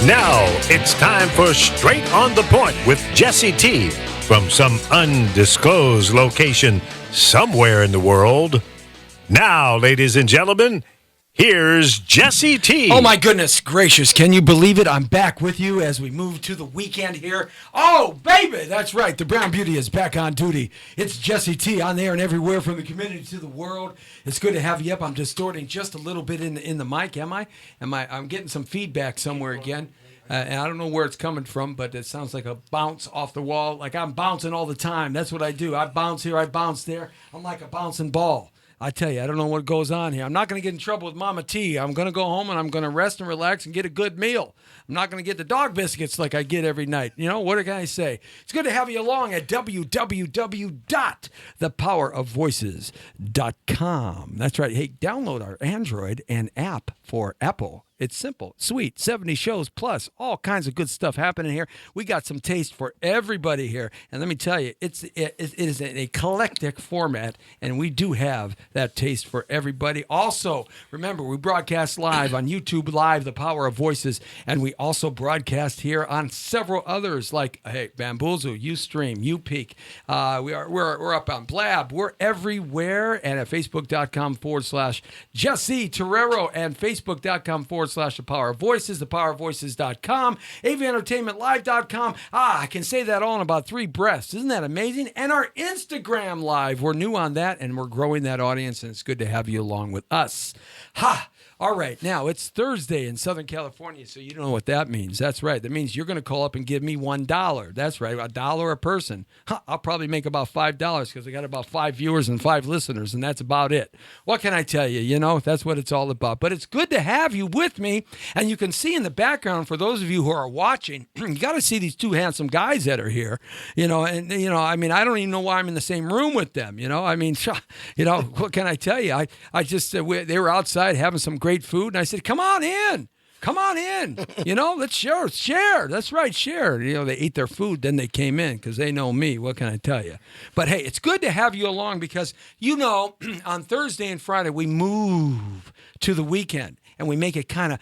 Now it's time for Straight on the Point with Jesse T from some undisclosed location somewhere in the world. Now, ladies and gentlemen, here's Jesse T. Oh, my goodness gracious. Can you believe it? I'm back with you as we move to the weekend here. Oh, baby. That's right. The Brown Beauty is back on duty. It's Jesse T on there and everywhere from the community to the world. It's good to have you up. I'm distorting just a little bit in the mic, am I? I'm getting some feedback somewhere again. And I don't know where it's coming from, but it sounds like a bounce off the wall. Like I'm bouncing all the time. That's what I do. I bounce here, I bounce there. I'm like a bouncing ball. I tell you, I don't know what goes on here. I'm not going to get in trouble with Mama T. I'm going to go home and I'm going to rest and relax and get a good meal. I'm not going to get the dog biscuits like I get every night. You know, what can I say? It's good to have you along at www.thepowerofvoices.com. That's right. Hey, download our Android and app for Apple. It's simple, sweet, 70 shows plus all kinds of good stuff happening here. We got some taste for everybody here. And let me tell you, it is an eclectic format, and we do have that taste for everybody. Also, remember, we broadcast live on YouTube Live, The Power of Voices, and we also broadcast here on several others like, hey, Bamboozle, Ustream, Upeak. We're up on Blab. We're everywhere, and at Facebook.com/Jesse Terrero and Facebook.com/The Power of Voices, thepowerofvoices.com, AVEntertainmentLive.com. I can say that all in about 3 breaths. Isn't that amazing? And our Instagram Live. We're new on that, and we're growing that audience, and it's good to have you along with us. Ha! All right, now it's Thursday in Southern California, so you know what that means. That's right. That means you're going to call up and give me $1. That's right, $1 a person. I'll probably make about $5 because I got about 5 viewers and 5 listeners, and that's about it. What can I tell you? You know, that's what it's all about. But it's good to have you with me, and you can see in the background, for those of you who are watching, you got to see these 2 handsome guys that are here. You know, and, you know, I mean, I don't even know why I'm in the same room with them. You know, I mean, you know, what can I tell you? I just, they were outside having some great food, and I said, come on in, you know, let's share, that's right, share. You know, they ate their food, then they came in because they know me. What can I tell you? But hey, it's good to have you along because, you know, on Thursday and Friday we move to the weekend and we make it kind of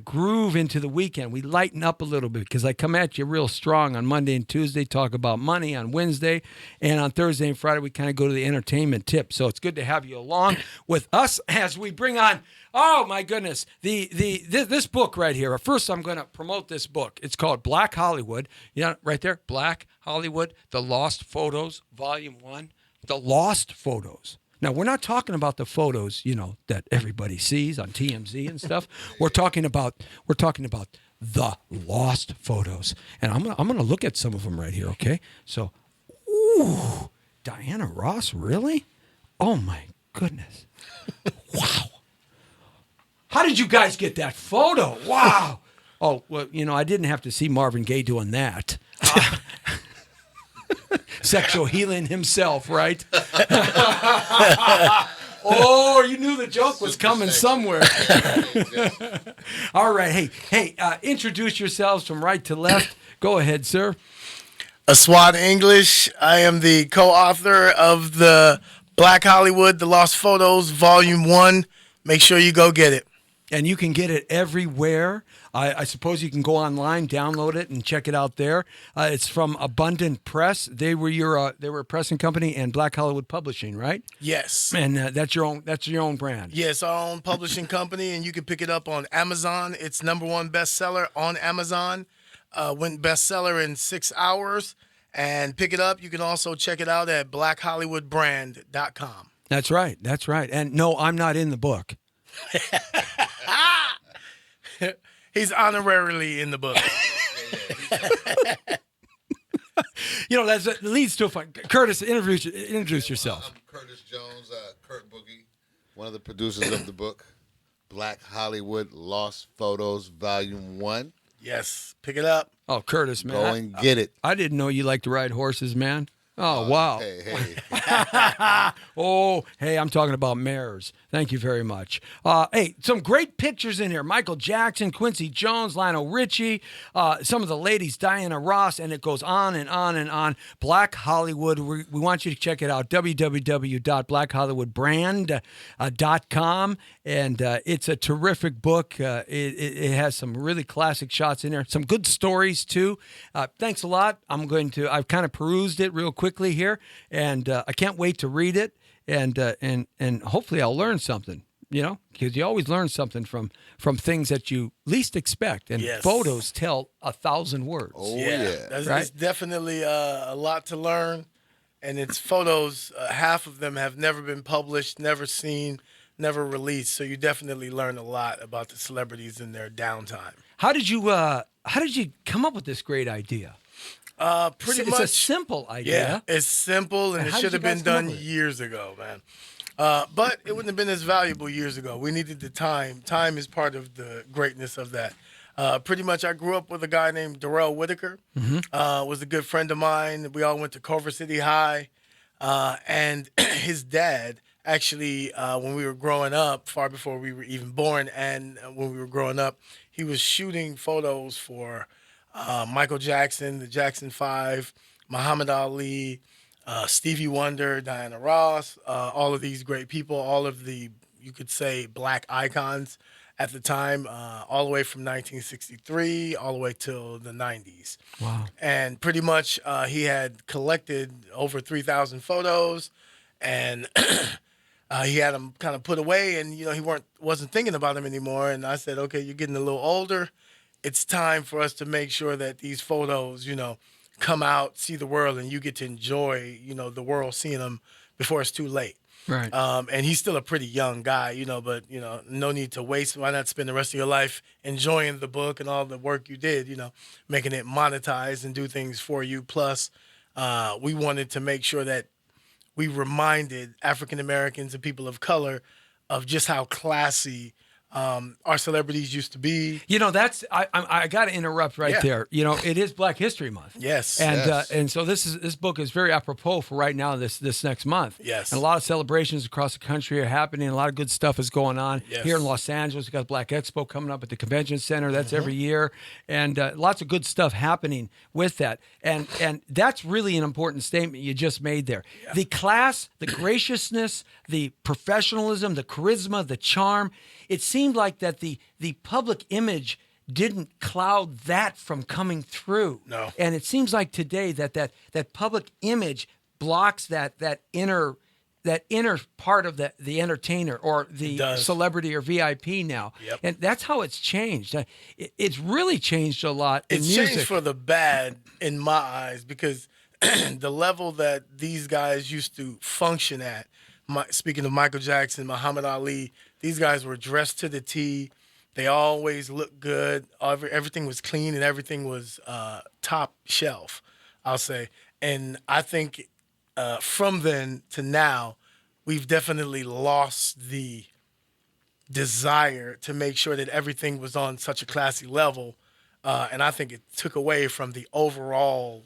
groove into the weekend. We lighten up a little bit because I come at you real strong on Monday and Tuesday, talk about money on Wednesday, and on Thursday and Friday we kind of go to the entertainment tip. So it's good to have you along with us as we bring on, oh my goodness, this book right here. First, I'm going to promote this book. It's called Black Hollywood. You know, right there, Black Hollywood, The Lost Photos, Volume 1. The Lost Photos. Now, we're not talking about the photos, you know, that everybody sees on TMZ and stuff. We're talking about the lost photos. And I'm gonna look at some of them right here, okay? So, ooh, Diana Ross, really? Oh my goodness. Wow. How did you guys get that photo? Wow. Oh, well, you know, I didn't have to see Marvin Gaye doing that. Sexual healing himself, right? Oh, you knew the joke was coming somewhere. All right. Hey, introduce yourselves from right to left. Go ahead, sir. Aswad English. I am the co-author of the Black Hollywood, The Lost Photos, Volume 1. Make sure you go get it. And you can get it everywhere. I suppose you can go online, download it, and check it out there. It's from Abundant Press. They were a pressing company and Black Hollywood Publishing, right? Yes. And that's your own brand. Yes, our own publishing company, and you can pick it up on Amazon. It's #1 bestseller on Amazon. Went bestseller in 6 hours. And pick it up. You can also check it out at blackhollywoodbrand.com. That's right. And no, I'm not in the book. He's honorarily in the book. You know, that leads to a fun. Curtis, introduce yourself. I'm Curtis Jones, Kurt Boogie, one of the producers of the book, Black Hollywood Lost Photos, Volume 1. Yes, pick it up. Oh, Curtis, man. Go and get it. I didn't know you liked to ride horses, man. Oh, wow. Hey. Oh, hey, I'm talking about mares. Thank you very much. Hey, some great pictures in here. Michael Jackson, Quincy Jones, Lionel Richie, some of the ladies, Diana Ross, and it goes on and on and on. Black Hollywood, we want you to check it out, www.blackhollywoodbrand.com. And it's a terrific book. It has some really classic shots in there, some good stories too. Thanks a lot. I've kind of perused it real quickly here, and I can't wait to read it. And hopefully I'll learn something. Because you always learn something from things that you least expect, and photos tell 1,000 words. Oh yeah, It's definitely a lot to learn, and it's photos. Half of them have never been published, never seen, never released. So you definitely learn a lot about the celebrities in their downtime. How did you come up with this great idea? Pretty It's much a simple idea. Yeah, it's simple, and it how did should you have been guys come up done with it? years ago, man. But it wouldn't have been as valuable years ago. We needed the time. Time is part of the greatness of that. Pretty much, I grew up with a guy named Darrell Whitaker. Was a good friend of mine. We all went to Culver City High. And his dad, actually, when we were growing up, far before we were even born, and when we were growing up, he was shooting photos for Michael Jackson, the Jackson 5, Muhammad Ali, Stevie Wonder, Diana Ross, all of these great people, all of the, you could say, black icons at the time, all the way from 1963 all the way till the 90s. Wow. And pretty much he had collected over 3,000 photos, and he had them kind of put away, and he wasn't thinking about them anymore. And I said, okay, you're getting a little older. It's time for us to make sure that these photos, come out, see the world, and you get to enjoy, the world seeing them before it's too late. Right. And he's still a pretty young guy, but, no need to waste. Why not spend the rest of your life enjoying the book and all the work you did, making it monetize and do things for you. Plus, we wanted to make sure that we reminded African Americans and people of color of just how classy our celebrities used to be. I got to interrupt right there. It is Black History Month. Yes. And so this book is very apropos for right now, this next month. Yes. And a lot of celebrations across the country are happening. A lot of good stuff is going on. Yes. Here in Los Angeles, we've got Black Expo coming up at the Convention Center. That's every year. And lots of good stuff happening with that. And that's really an important statement you just made there. Yeah. The class, the graciousness, the professionalism, the charisma, the charm, it seemed like that the public image didn't cloud that from coming through. No. And it seems like today that public image blocks that inner part of the entertainer or the celebrity or VIP now. Yep. And that's how it's changed. It's really changed a lot in music. It's changed for the bad in my eyes, because the level that these guys used to function at, speaking of Michael Jackson, Muhammad Ali, these guys were dressed to the T. They always looked good. Everything was clean, and everything was top shelf, I'll say. And I think from then to now, we've definitely lost the desire to make sure that everything was on such a classy level. And I think it took away from the overall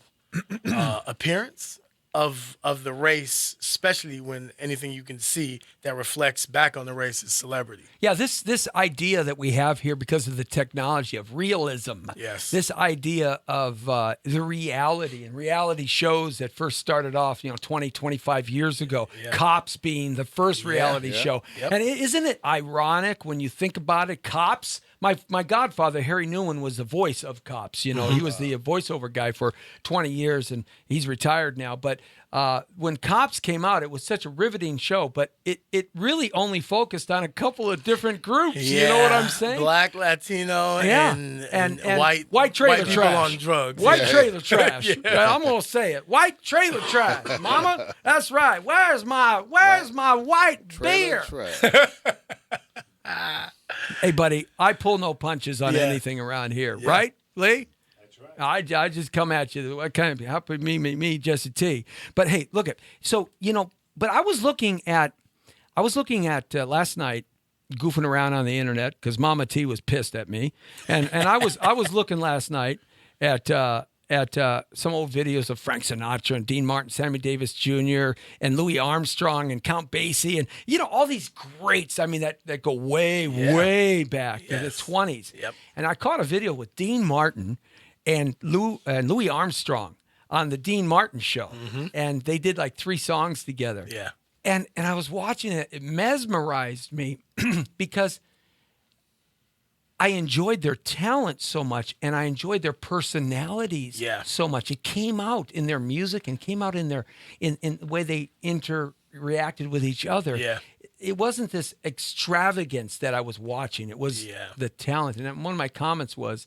appearance of the race, especially when anything you can see that reflects back on the race is celebrity. Yeah, this idea that we have here because of the technology of realism. Yes. This idea of the reality and reality shows that first started off, 20, 25 years ago. Yeah. Cops being the first reality show. Yep. And isn't it ironic when you think about it? Cops. My godfather, Harry Newman, was the voice of Cops. He was the voiceover guy for 20 years, and he's retired now. But when Cops came out, it was such a riveting show, but it really only focused on a couple of different groups. Yeah. You know what I'm saying? Black, Latino, and white trailer people trash. on drugs. White trailer trash. I'm gonna say it. White trailer trash, Mama. That's right. Where's my white beer? Hey, buddy, I pull no punches on anything around here, right, Lee? That's right. I just come at you. What kind of happy me, Jesse T. But hey, look at But I was looking at last night, goofing around on the internet because Mama T was pissed at me, and I was looking last night at some old videos of Frank Sinatra and Dean Martin, Sammy Davis Jr. and Louis Armstrong and Count Basie and all these greats. I mean that go way back to the 20s. Yep. And I caught a video with Dean Martin and Louis Armstrong on the Dean Martin show, and they did like 3 songs together. Yeah. And I was watching it. It mesmerized me because I enjoyed their talent so much, and I enjoyed their personalities so much. It came out in their music and came out in their in the way they interacted with each other. Yeah. It wasn't this extravagance that I was watching. It was the talent. And one of my comments was,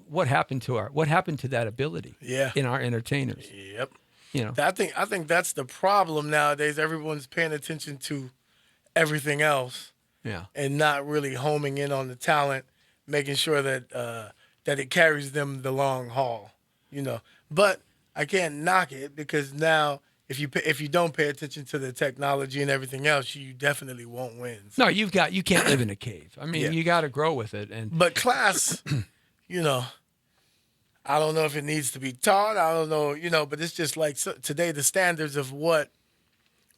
what happened to that ability in our entertainers? Yep. I think that's the problem nowadays. Everyone's paying attention to everything else. Yeah. And not really homing in on the talent, making sure that that it carries them the long haul, But I can't knock it because now if you don't pay attention to the technology and everything else, you definitely won't win. No, you can't live in a cave. I mean, you got to grow with it. But class, I don't know if it needs to be taught. I don't know, but it's just like today the standards of what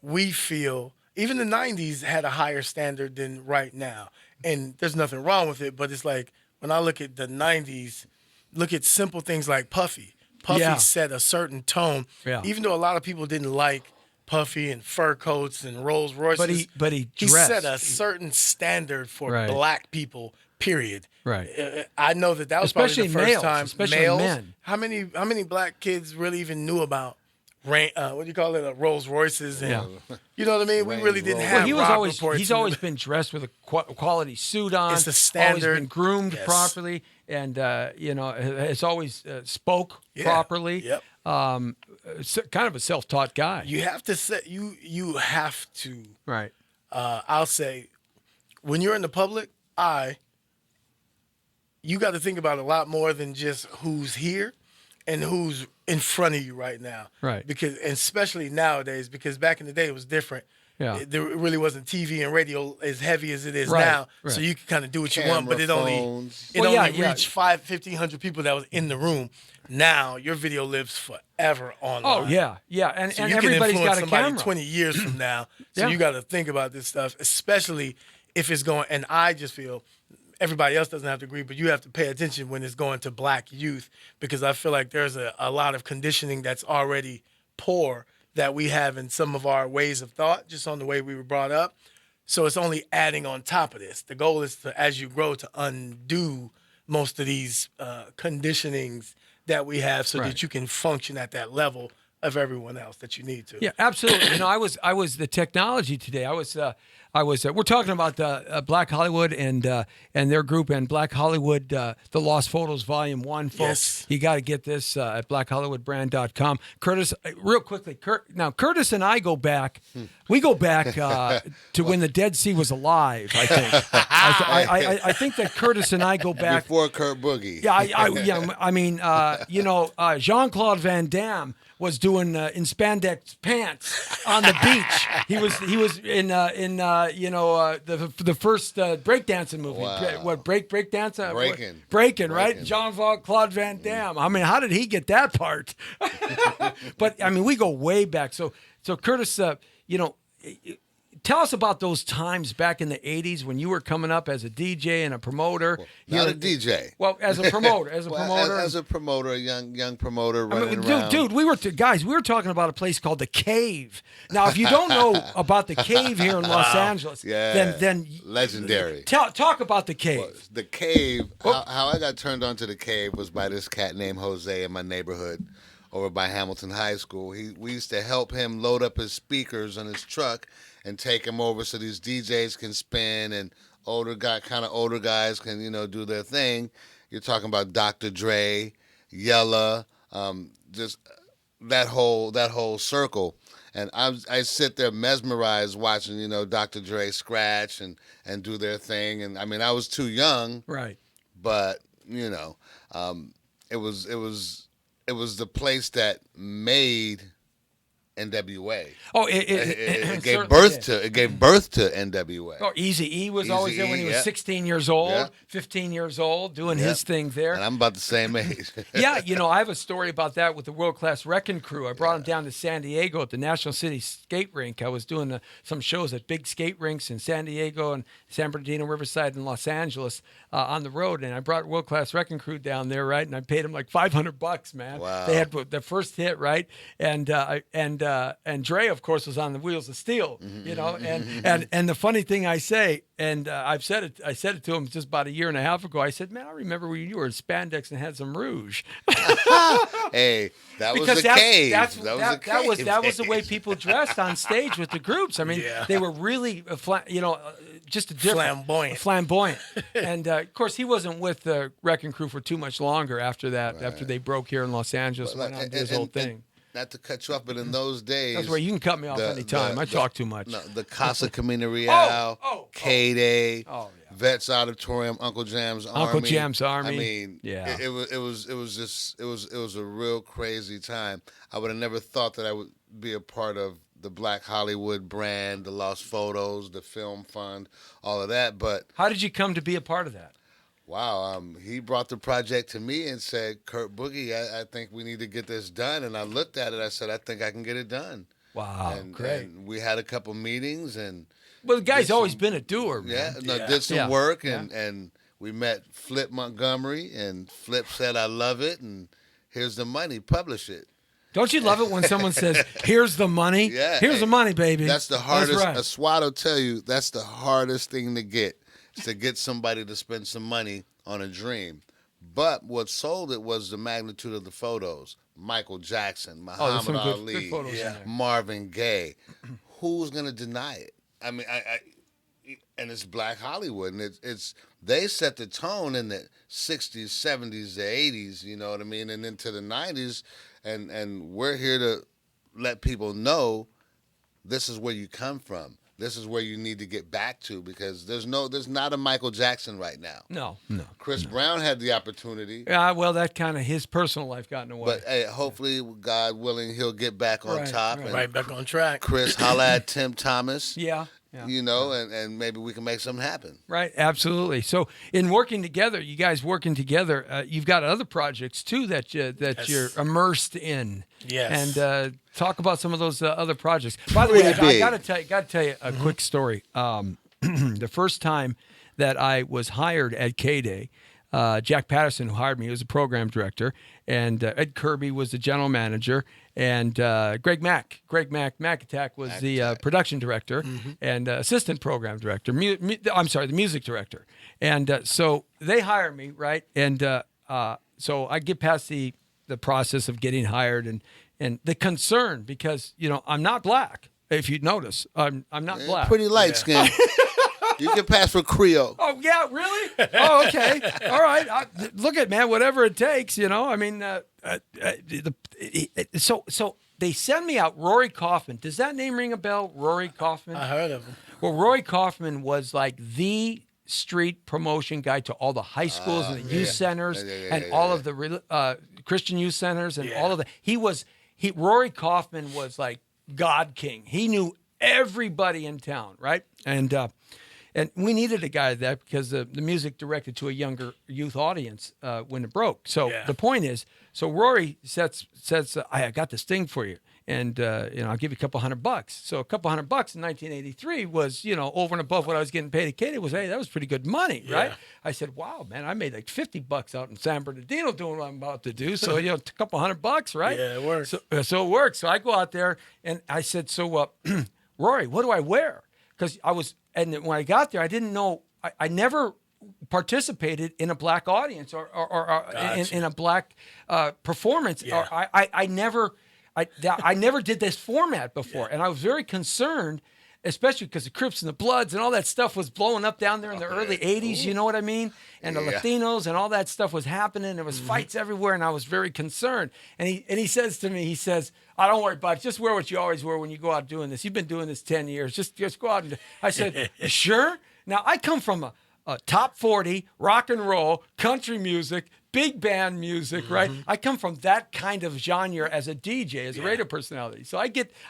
we feel. Even the 90s had a higher standard than right now. And there's nothing wrong with it, but it's like when I look at the 90s, look at simple things like Puffy. Puffy set a certain tone. Yeah. Even though a lot of people didn't like Puffy and fur coats and Rolls Royces. But he dressed. Set a certain standard for black people, period. Right. I know that was especially probably the first males, time. Especially males. Men. How many black kids really even knew about what do you call it? Rolls Royces, and you know what I mean. We really didn't have. Well, he's always been dressed with a quality suit on. It's the standard. Always been groomed properly, and has always spoke properly. Yep. Kind of a self-taught guy. You have to you have to. Right. I'll say, when you're in the public eye, you got to think about a lot more than just who's here and who's in front of you right now. Right. Because, and especially nowadays, because back in the day it was different. Yeah. There really wasn't TV and radio as heavy as it is now. Right. So you can kind of do what you want, but it only reached 1,500 people that was in the room. Now your video lives forever online. Oh yeah. And So and you can everybody's influence got a somebody camera. 20 years from now. So you got to think about this stuff, especially if it's going. And I just feel everybody else doesn't have to agree, but you have to pay attention when it's going to black youth, because I feel like there's a lot of conditioning that's already poor that we have in some of our ways of thought, just on the way we were brought up. So it's only adding on top of this. The goal is to, as you grow, to undo most of these conditionings that we have, so that you can function at that level of everyone else that you need to. Yeah, absolutely. I was the technology today. We're talking about Black Hollywood and their group, and Black Hollywood, The Lost Photos Volume 1, folks. Yes. You got to get this at blackhollywoodbrand.com. Curtis, real quickly, Curtis and I go back. We go back to when the Dead Sea was alive, I think. I think that Curtis and I go back. Before Kurt Boogie. Jean-Claude Van Damme was doing in spandex pants on the beach. He was in the first breakdancing movie. Wow. What breakdance? Breaking, right? Jean-Claude Van Damme. I mean, how did he get that part? But I mean, we go way back. So Curtis, tell us about those times back in the 80s when you were coming up as a DJ and a promoter. Not a DJ. Well, as a promoter. As a promoter, a young promoter running around. Dude, we were talking about a place called The Cave. Now, if you don't know about The Cave here in Los Angeles, then legendary. Talk about The Cave. Well, the Cave, how I got turned on to The Cave was by this cat named Jose in my neighborhood over by Hamilton High School. We used to help him load up his speakers on his truck and take him over so these DJs can spin and older guys can, do their thing. You're talking about Dr. Dre, Yella, just that whole circle. And I sit there mesmerized watching, Dr. Dre scratch and do their thing. And I mean, I was too young. Right. But, it was the place that made NWA. Oh, it gave birth to NWA. Oh, Eazy-E was always there when he was 16 years old, 15 years old, doing his thing there. And I'm about the same age. Yeah, I have a story about that with the World Class Wrecking Crew. I brought him down to San Diego at the National City Skate Rink. I was doing some shows at big skate rinks in San Diego and San Bernardino, Riverside, and Los Angeles on the road. And I brought World Class Wrecking Crew down there, right? And I paid them like $500, man. Wow. They had the first hit, right? And Dre, of course, was on the Wheels of Steel, you know, and the funny thing I say, and I said it to him just about a year and a half ago. I said, man, I remember when you were in spandex and had some rouge. Hey, that was Because the cave. that was the way people dressed on stage with the groups. I mean, they were really, just a different flamboyant. And of course, he wasn't with the Wrecking Crew for too much longer after that. Right. After they broke here in Los Angeles, went on to his whole thing. Not to cut you off, but in those days, that's where you can cut me off anytime. I talk too much. No, the Casa Camino Real, K-Day, Vets Auditorium, Uncle Jam's Army. Uncle Jam's Army. I mean, it was a real crazy time. I would have never thought that I would be a part of the Black Hollywood brand, the Lost Photos, the Film Fund, all of that. But how did you come to be a part of that? Wow, he brought the project to me and said, Kurt Boogie, I think we need to get this done. And I looked at it, I said, I think I can get it done. Wow, great. And we had a couple meetings. Well, the guy's always been a doer, man. Did some work, and we met Flip Montgomery, and Flip said, I love it, and here's the money, publish it. Don't you love it when someone says, here's the money? Yeah. Here's the money, baby. That's the hardest. That's right. A SWAT will tell you that's the hardest thing to get. To get somebody to spend some money on a dream. But what sold it was the magnitude of the photos. Michael Jackson, Muhammad Ali, good photos in there. Marvin Gaye. Who's going to deny it? I mean, and it's Black Hollywood, and it's they set the tone in the 60s, 70s, the 80s, you know what I mean, and into the 90s, and we're here to let people know this is where you come from. This is where you need to get back to, because there's not a Michael Jackson right now. No. Chris Brown had the opportunity. Yeah, well, that kind of his personal life got in the way. But hey, hopefully, God willing, he'll get back on top. Right back on track. Chris, holla at Tim Thomas. Yeah. You know, and maybe we can make something happen. Right, absolutely. So in working together, you guys working together, you've got other projects too that you're immersed in. Yes. And talk about some of those other projects. By the way, I got to tell you a quick story. The first time that I was hired at K-Day, Jack Patterson, who hired me, was a program director, and Ed Kirby was the general manager, and Greg Mack Attack was the production director and assistant program director. The music director. And so they hire me, right? And so I get past the process of getting hired and the concern, because I'm not black. If you notice, I'm not black. Pretty light skin. You can pass for Creole. Oh, yeah, really? Oh, okay. All right. Look at, man, whatever it takes, I mean, so they send me out Rory Kaufman. Does that name ring a bell, Rory Kaufman? I heard of him. Well, Rory Kaufman was like the street promotion guy to all the high schools and the youth centers and all of the Christian youth centers and all of the. Rory Kaufman was like God King. He knew everybody in town, right? And we needed a guy like that because the music directed to a younger youth audience when it broke. So the point is, Rory says, I got this thing for you. And, I'll give you a couple $100. So a couple $100 in 1983 was, over and above what I was getting paid at Katie. That was pretty good money, right? I said, wow, man, I made like $50 out in San Bernardino doing what I'm about to do. So, a couple $100, right? Yeah, it works. So it works. So I go out there and I said, Rory, what do I wear? Because and when I got there, I didn't know, I never participated in a black audience or Gotcha. in a black performance. Yeah. Or I never did this format before. And I was very concerned, especially because the Crips and the Bloods and all that stuff was blowing up down there in the early 80s, you know what I mean? And the Latinos and all that stuff was happening. There was fights everywhere, and I was very concerned. And he says to me, I don't worry about it. Just wear what you always wear when you go out doing this. You've been doing this 10 years. Just go out and I said, you sure? Now, I come from a top 40, rock and roll, country music, big band music, right? I come from that kind of genre as a DJ, as a radio personality. So I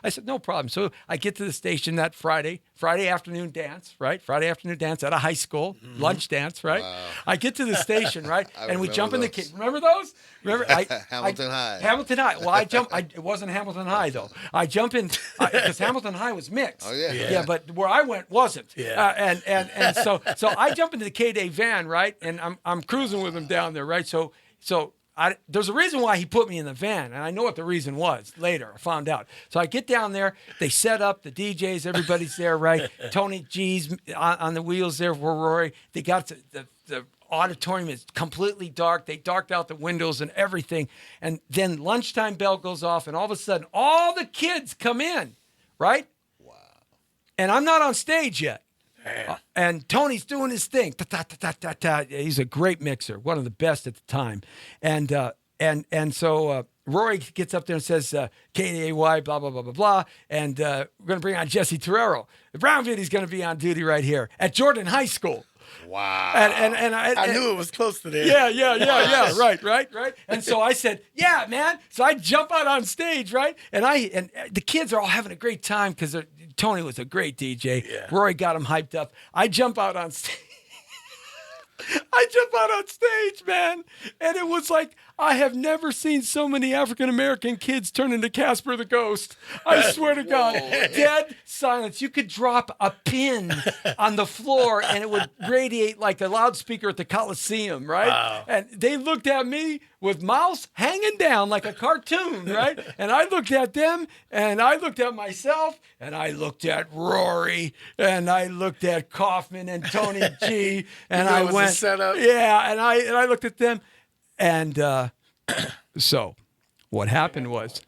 said, no problem. So I get to the station that Friday afternoon dance, right? Friday afternoon dance at a high school, lunch dance, right? Wow. I get to the station, right? And we jump in the those. Remember those? Remember? Hamilton High. Hamilton High. Well, it wasn't Hamilton High, though. I jump in, because Hamilton High was mixed. Oh, yeah. Yeah, but where I went wasn't. Yeah. So I jump into the K-Day van, right? And I'm cruising with him down there, right? So there's a reason why he put me in the van, and I know what the reason was later. I found out. So I get down there. They set up the DJs. Everybody's there, right? Tony G's on the wheels there for Rory. They got the auditorium is completely dark. They darked out the windows and everything. And then lunchtime bell goes off, and all of a sudden, all the kids come in, right? Wow. And I'm not on stage yet. And Tony's doing his thing. He's a great mixer, one of the best at the time. And so Rory gets up there and says, K-A-Y, blah, blah, blah, blah, blah. And we're going to bring on Jesse Torero. The Brown Viddy's going to be on duty right here at Jordan High School. Wow. And I knew it was close to there. Yeah. Right. And so I said, yeah, man. So I jump out on stage, right? And the kids are all having a great time because Tony was a great DJ. Yeah. Rory got him hyped up. I jump out on stage. Man. And it was like, I have never seen so many African-American kids turn into Casper the Ghost. I swear to God. Dead silence. You could drop a pin on the floor and it would radiate like a loudspeaker at the Coliseum, right? Wow. And they looked at me with mouths hanging down like a cartoon, right? And I looked at them and I looked at myself and I looked at Rory and I looked at Kaufman and Tony G and I went, setup. yeah, and I looked at them. And so what happened was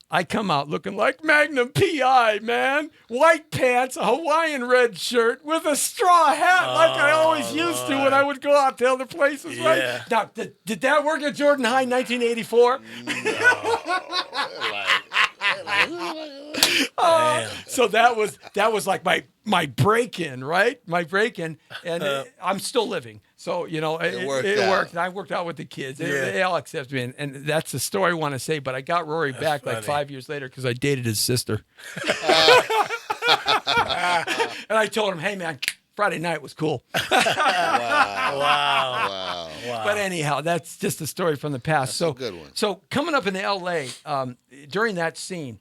I come out looking like Magnum P.I., man. White pants, a Hawaiian red shirt with a straw hat like I always used to when I would go out to other places, right? Yeah. Now, did that work at Jordan High in 1984? So that was like my break-in, right? My break-in, and I'm still living. So, it worked. And I worked out with the kids. They all accepted me. And that's the story I want to say. But I got Rory back funny. like 5 years later because I dated his sister. And I told him, hey, man, Friday night was cool. Wow. But anyhow, that's just a story from the past. That's a good one. So coming up in L.A., during that scene,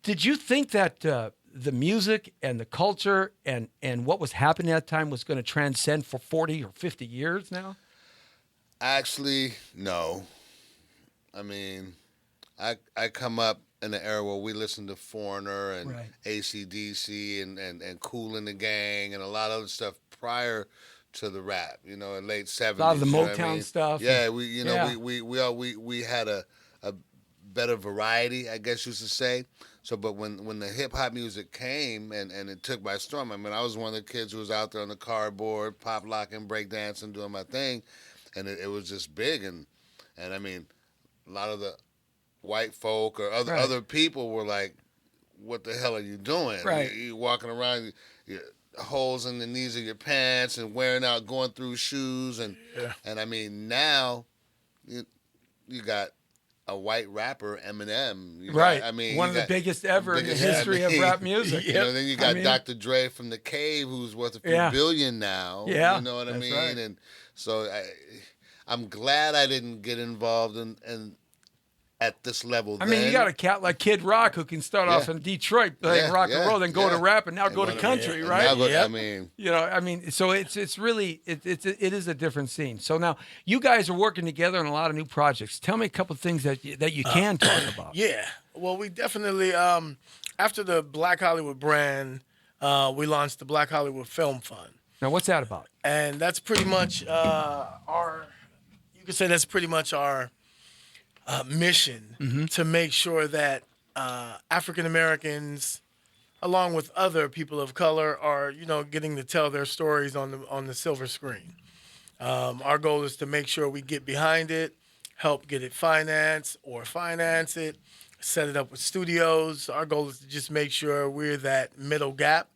did you think that the music and the culture and what was happening at that time was going to transcend for 40 or 50 years now? Actually, no. I mean, I come up in the era where we listened to Foreigner and Right. AC/DC and Kool and the Gang and a lot of other stuff prior to the rap, in late 70s. A lot of the you know what Motown I mean? stuff. Yeah, we had a better variety, I guess you should say. So, but when the hip hop music came and it took by storm, I mean, I was one of the kids who was out there on the cardboard, pop locking, break dancing, doing my thing, and it was just big. And I mean, a lot of the white folk or other people were like, "What the hell are you doing? Right. You walking around, you holes in the knees of your pants and wearing out, going through shoes, and I mean, now you got a white rapper, Eminem. Right. I mean, one of the biggest ever in the history of rap music. Then you got Dr. Dre from The Cave, who's worth a few billion now. Yeah, you know what I mean? right. And so I'm glad I didn't get involved in at this level. I mean, you got a cat like Kid Rock who can start off in Detroit playing rock and roll, then go to rap, and now go to country, right? I mean, so it's really it is a different scene. So now you guys are working together on a lot of new projects. Tell me a couple of things that you can talk about. Yeah. Well, we definitely after the Black Hollywood brand, we launched the Black Hollywood Film Fund. Now, what's that about? And that's pretty much our mission to make sure that African Americans, along with other people of color, are getting to tell their stories on the silver screen. Our goal is to make sure we get behind it, help get it financed or finance it, set it up with studios. Our goal is to just make sure we're that middle gap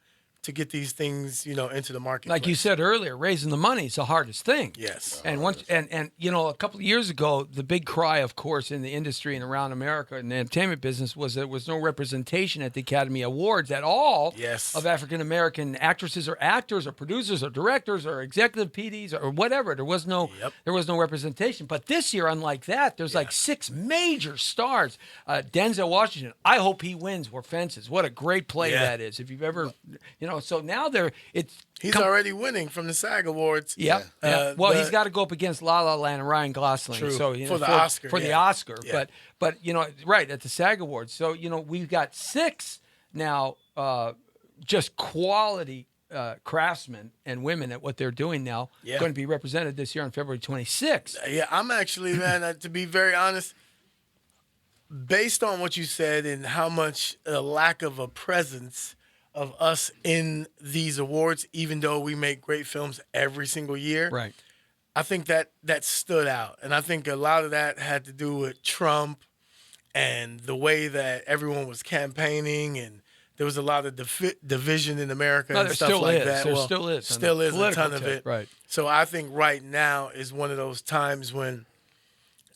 to get these things, into the market. Like you said earlier, raising the money is the hardest thing. Yes. And a couple of years ago, the big cry, of course, in the industry and around America in the entertainment business was there was no representation at the Academy Awards at all of African American actresses or actors or producers or directors or executive PDs or whatever. There was no representation. But this year, unlike that, there's like 6 major stars. Denzel Washington, I hope he wins. We're Fences. What a great play that is. If you've ever, So now He's already winning from the SAG Awards. Yep. Yeah. Well, he's got to go up against La La Land and Ryan Gosling. True. So For the Oscar, For the yeah. Oscar. Yeah. But right at the SAG Awards. So we've got 6 now, just quality craftsmen and women at what they're doing now, going to be represented this year on February 26th. Yeah, I'm actually, man, to be very honest, based on what you said and how much lack of a presence of us in these awards, even though we make great films every single year, Right. I think that stood out. And I think a lot of that had to do with Trump and the way that everyone was campaigning, and there was a lot of division in America and stuff like that. There still is. Still is a ton of it. Right. So I think right now is one of those times when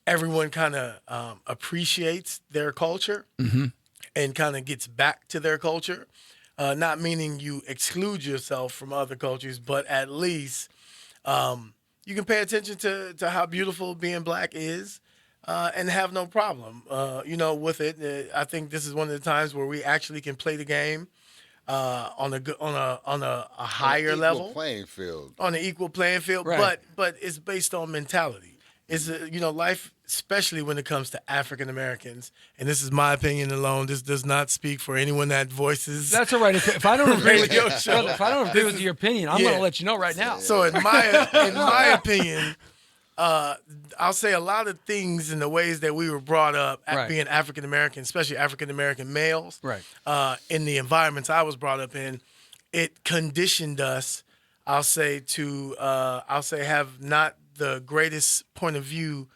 everyone kind of appreciates their culture and kind of gets back to their culture. Not meaning you exclude yourself from other cultures, but at least you can pay attention to how beautiful being black is and have no problem, with it. I think this is one of the times where we actually can play the game on a higher level, playing field, on an equal playing field. Right. But it's based on mentality. It's life, especially when it comes to African Americans, and this is my opinion alone. This does not speak for anyone that voices. That's all right. If I don't agree with Radio show. if I don't agree with your opinion, I'm going to let you know right now. So in my opinion, I'll say a lot of things in the ways that we were brought up at being African American, especially African American males, Right. In the environments I was brought up in, it conditioned us. I'll say have not the greatest point of view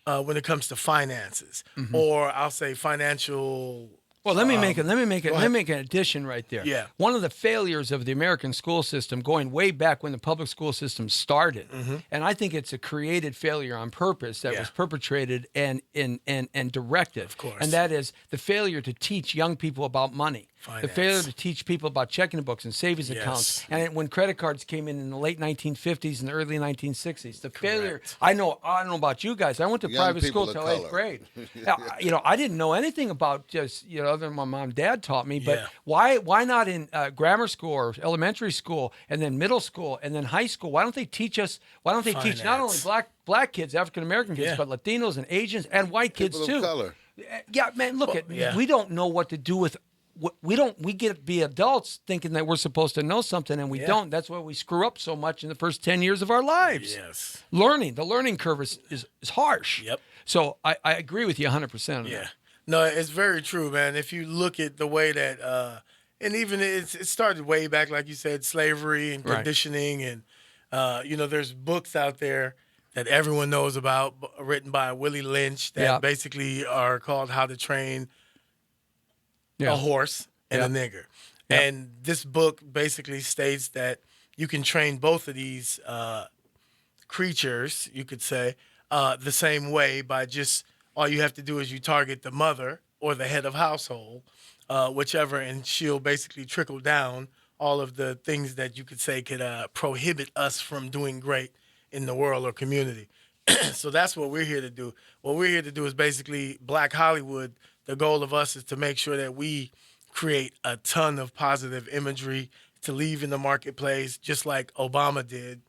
when it comes to finances, or I'll say financial. Well, let me make an addition right there. Yeah. One of the failures of the American school system, going way back when the public school system started, and I think it's a created failure on purpose that was perpetrated and directed. Of course. And that is the failure to teach young people about money. Finance. The failure to teach people about checking books and savings accounts. And when credit cards came in the late 1950s and the early 1960s, the failure. I don't know about you guys. I went to Young private school people till of 8th color. grade. I didn't know anything about just other than my mom and dad taught me. But Yeah. why not in grammar school or elementary school and then middle school and then high school? Why don't they teach us? Why don't they teach not only black kids, African American kids, but Latinos and Asians and white kids People too? of color. Yeah, man. Look we don't know what to do with. We get to be adults thinking that we're supposed to know something and we don't. That's why we screw up so much in the first 10 years of our lives. Yes. The learning curve is harsh. Yep. So I agree with you 100% on that. No, it's very true, man. If you look at the way that, and even it started way back, like you said, slavery and conditioning, and there's books out there that everyone knows about, written by Willie Lynch, that basically are called "How to Train a Horse and a Nigger." And this book basically states that you can train both of these creatures, you could say, the same way by just all you have to do is you target the mother or the head of household, whichever, and she'll basically trickle down all of the things that you could say could prohibit us from doing great in the world or community. So that's what we're here to do. What we're here to do is basically Black Hollywood. The goal of us is to make sure that we create a ton of positive imagery to leave in the marketplace, just like Obama did,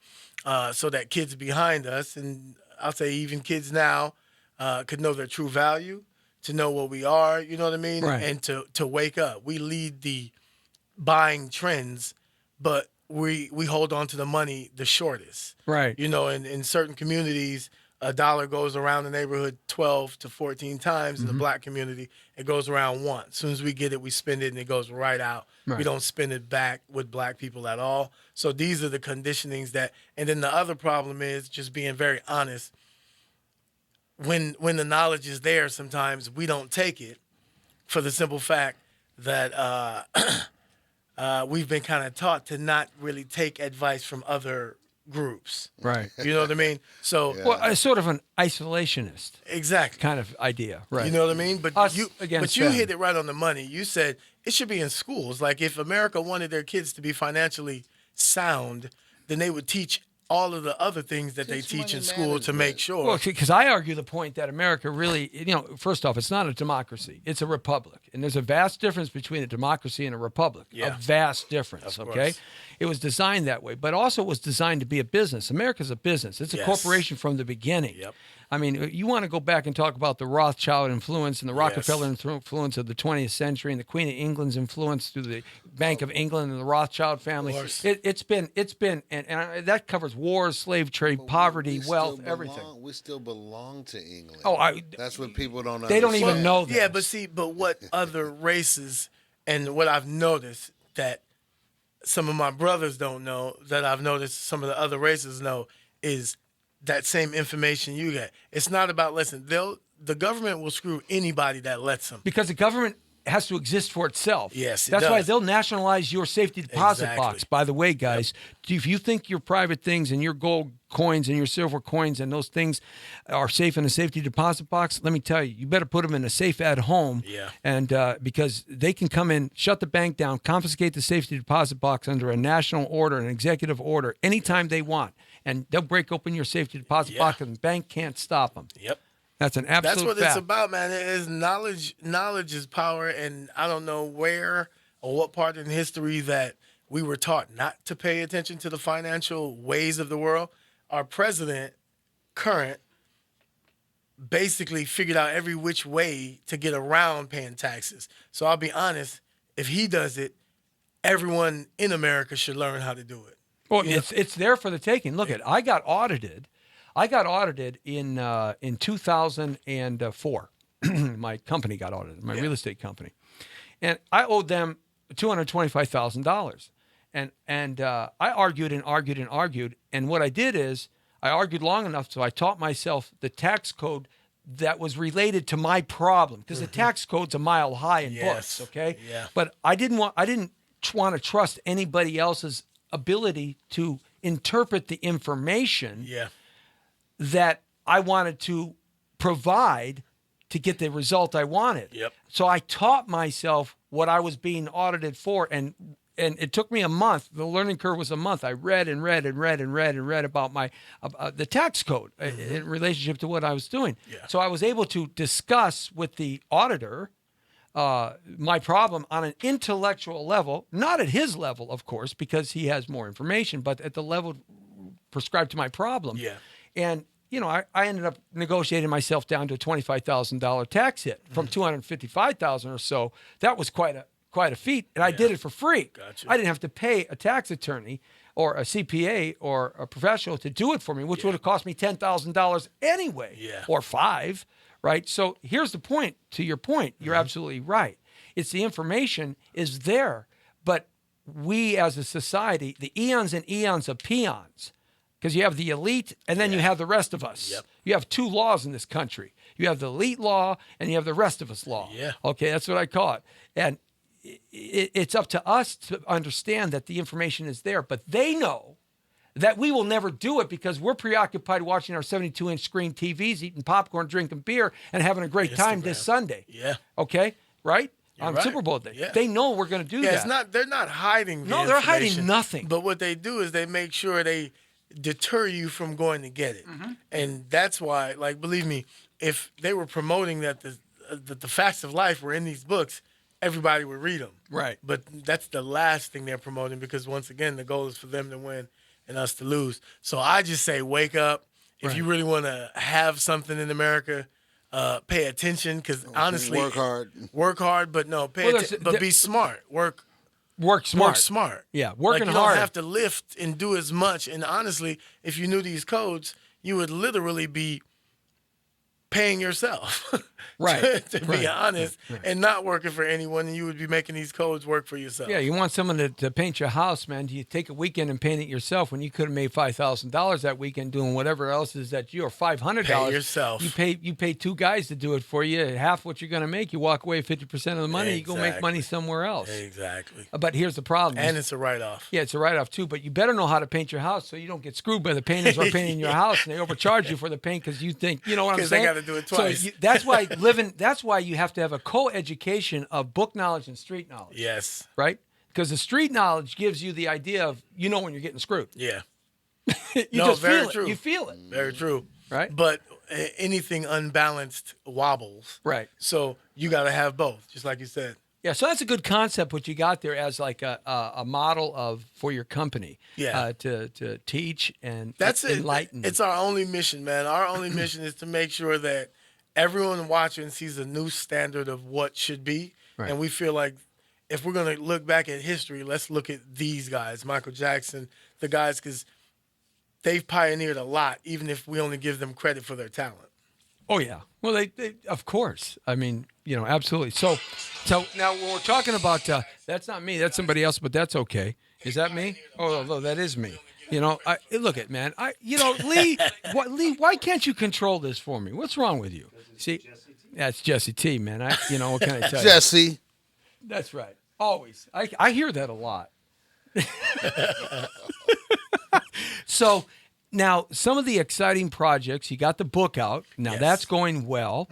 so that kids behind us, and I'll say even kids now, could know their true value, to know what we are, you know what I mean? Right. And to wake up. We lead the buying trends, but we hold on to the money the shortest. Right. In certain communities, a dollar goes around the neighborhood 12 to 14 times. In the black community, it goes around once. As soon as we get it, we spend it, and it goes right out. Right. We don't spend it back with black people at all. So these are the conditionings and then the other problem is just being very honest. When the knowledge is there, sometimes we don't take it for the simple fact that we've been kind of taught to not really take advice from other groups. Right. You know what I mean? So Well, it's sort of an isolationist exactly. kind of idea. Right. You know what I mean? But Us you against hit them. it right on the money. You said it should be in schools. Like if America wanted their kids to be financially sound, then they would teach all of the other things that they Teach teach money in school to make management. sure. Well, because I argue the point that America really, first off, it's not a democracy; it's a republic, and there's a vast difference between a democracy and a republic. Yeah. A vast difference. Of Okay, course. it was designed that way, but also it was designed to be a business. America's a business; it's a Yes. corporation from the beginning. Yep. I mean, you want to go back and talk about the Rothschild influence and the Rockefeller Yes. influence of the 20th century, and the Queen of England's influence through the Bank of England and the Rothschild family. course. It's been, and that covers wars, slave trade, poverty, We still wealth, everything. We still belong to England. Oh, that's what people don't. They don't understand. even know that. Yeah, but what other races and what I've noticed that some of my brothers don't know, that I've noticed some of the other races know, is that same information you get. It's not about, listen, the government will screw anybody that lets them. Because the government has to exist for itself. Yes, it That's why does. they'll nationalize your safety deposit Exactly. box. By the way, guys, if you think your private things and your gold coins and your silver coins and those things are safe in a safety deposit box, let me tell you, you better put them in a safe at home. Yeah. And because they can come in, shut the bank down, confiscate the safety deposit box under a national order, an executive order, anytime they want. And they'll break open your safety deposit Yeah. box and the bank can't stop them. Yep. That's an absolute That's what fact. it's about, man. It is knowledge. Knowledge is power, and I don't know where or what part in history that we were taught not to pay attention to the financial ways of the world. Our president, current, basically figured out every which way to get around paying taxes. So I'll be honest, if he does it, everyone in America should learn how to do it. Well, it's there for the taking. Look at, I got audited in 2004. My company got audited, my real estate company, and I owed them $225,000. And I argued and argued and argued. And what I did is I argued long enough so I taught myself the tax code that was related to my problem, because the tax code's a mile high in books. Okay. Yeah. But I didn't want to trust anybody else's ability to interpret the information Yeah. that I wanted to provide to get the result I wanted. Yep. So I taught myself what I was being audited for, and it took me a month. The learning curve was a month. I read and read and read and read and read about the tax code in relationship to what I was doing. Yeah. So I was able to discuss with the auditor my problem on an intellectual level, not at his level, of course, because he has more information, but at the level prescribed to my problem. Yeah. And, I ended up negotiating myself down to a $25,000 tax hit from $255,000 or so. That was quite a feat, and I did it for free. Gotcha. I didn't have to pay a tax attorney or a CPA or a professional to do it for me, which would have cost me $10,000 anyway, or $5,000, right? So here's the point. To your point, you're absolutely right. It's the information is there, but we as a society, the eons and eons of peons, because you have the elite and then you have the rest of us. Yep. You have two laws in this country. You have the elite law and you have the rest of us law. Yeah. Okay, that's what I call it. And it's up to us to understand that the information is there, but they know that we will never do it because we're preoccupied watching our 72-inch screen TVs, eating popcorn, drinking beer, and having a great time this Instagram. Sunday. Yeah. Okay? Right? You're On right. Super Bowl day. Yeah. They know we're going to do that. They're not hiding the No, they're hiding information, nothing. But what they do is they make sure they deter you from going to get it. Mm-hmm. And that's why, believe me, if they were promoting that the facts of life were in these books, everybody would read them. Right. But that's the last thing they're promoting because, once again, the goal is for them to win and us to lose. So I just say wake up. If you really want to have something in America, pay attention because, honestly, Work hard. Work hard, but no, but be smart. Work smart. Yeah, working you hard. don't have to lift and do as much. And honestly, if you knew these codes, you would literally be paying yourself. Right. to be honest, and not working for anyone, and you would be making these codes work for yourself. Yeah, you want someone to paint your house, man. Do you take a weekend and paint it yourself when you could have made $5,000 that weekend doing whatever else is that you, or $500? Pay yourself. You pay two guys to do it for you. Half what you're going to make, you walk away 50% of the money. You go make Exactly. money somewhere else. Exactly. But here's the problem. And it's a write-off. Yeah, it's a write-off too, but you better know how to paint your house so you don't get screwed by the painters who are painting your house and they overcharge you for the paint because you think, you know what I'm 'Cause they saying? gotta do it twice. So that's why you have to have a co-education of book knowledge and street knowledge, Yes. right? Because the street knowledge gives you the idea of, when you're getting screwed. Yeah. You No, just very feel true. it. You feel it. Very true. Right. But anything unbalanced wobbles. Right. So you got to have both, just like you said. Yeah, so that's a good concept what you got there as like a model of for your company. Yeah. To teach and That's it. enlighten. It's our only mission, man. Our only mission is to make sure that everyone watching sees a new standard of what should be. Right. And we feel like if we're going to look back at history, let's look at these guys, Michael Jackson, the guys, because they've pioneered a lot, even if we only give them credit for their talent. Oh yeah. Well, they of course. I mean, absolutely. So now when we're talking about that's not me. That's somebody else. But that's okay. Is that me? Oh, no, that is me. Look at man. Lee. Lee, why can't you control this for me? What's wrong with you? See, that's Jesse T. Man. What can I tell you? Jesse. That's right. Always. I hear that a lot. So. Now, some of the exciting projects, you got the book out. Now, Yes. that's going well.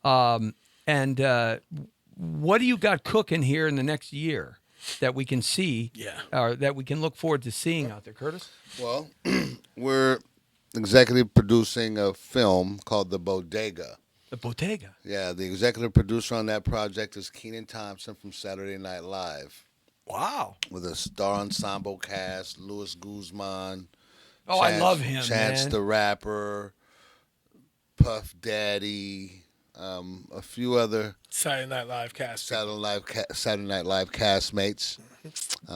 And what do you got cooking here in the next year that we can see, or that we can look forward to seeing out there, Curtis? Well, we're executive producing a film called The Bodega. The Bodega. Yeah, the executive producer on that project is Kenan Thompson from Saturday Night Live, Wow. with a star ensemble cast, Louis Guzman. Oh, I love him, Chance man. the Rapper, Puff Daddy, a few other Saturday Night Live cast. Saturday Night Live castmates.